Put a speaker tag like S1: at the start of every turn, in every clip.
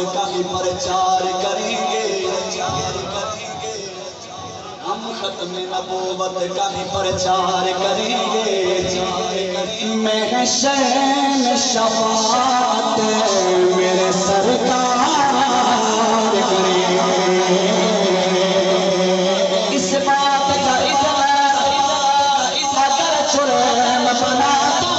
S1: کا ہی پرچار کریں گے ہم ختم نبوت کا ہی پرچار کریں گے محشر میں شفاعت میرے سرکار کریں گے اس بات کا اظہار اگر جرم بنا تو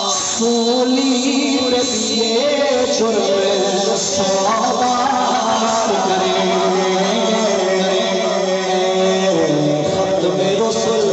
S1: سولی پہ دیے جرم سوار کریں ختم رسل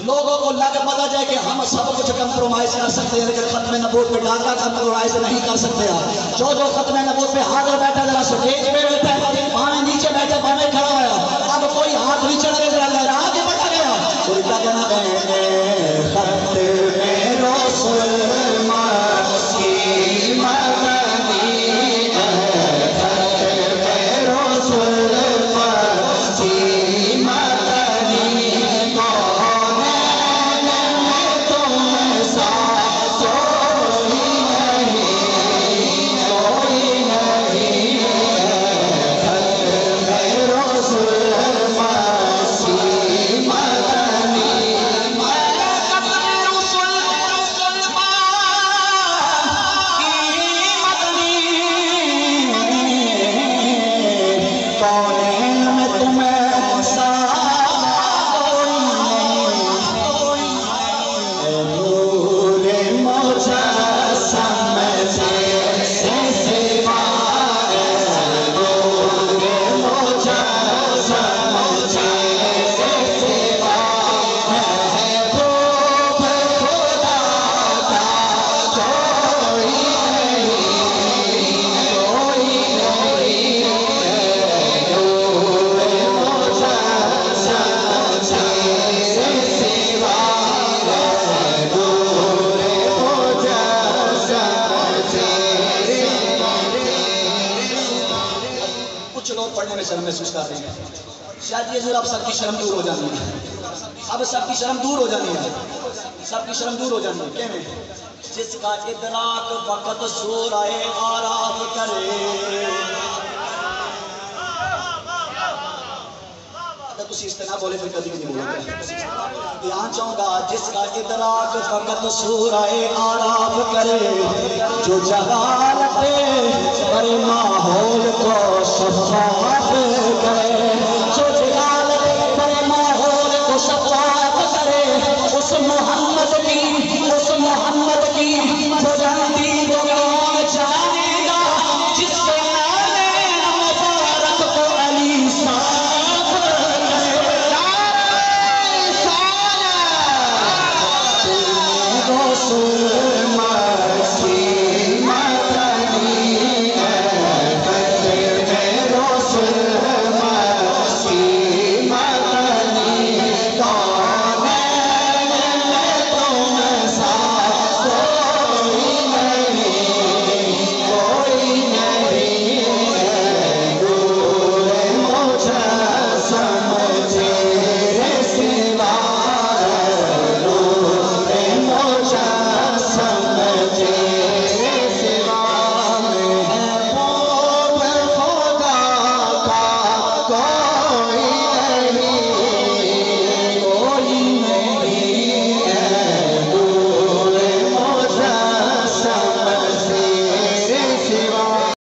S1: لوگوں کو لگ پتا جائے کہ ہم سب کچھ کمپرومائز کر سکتے ہیں لیکن ختم نبوت پہ ڈاکہ کمپرومائز نہیں کر سکتے ہیں جو ختم نبوت پہ حاضر بیٹھا ذرا سٹیج پہ بیٹھا ہے پانے نیچے بیٹھے پانے کھڑا ہوا اب کوئی ہاتھ نہیں چڑھ رہے ذرا لہرا کے بڑھا گیا کوئی کہنا ہے ختم رسول شرم محسوس کر رہے ہیں شاید یہ اب سب کی شرم دور ہو جانی ہے اب سب کی شرم دور ہو جانی ہے سب کی شرم دور ہو جانی ہے کیا میں جس کا ادراک وقت سورہ آراف کرے اگر تسی اس طرح بولے پھر کبھی نہیں بولے دھیان چاہوں گا جس کا ادراک وقت سورہ آراف کرے جو جہالت پر ماحول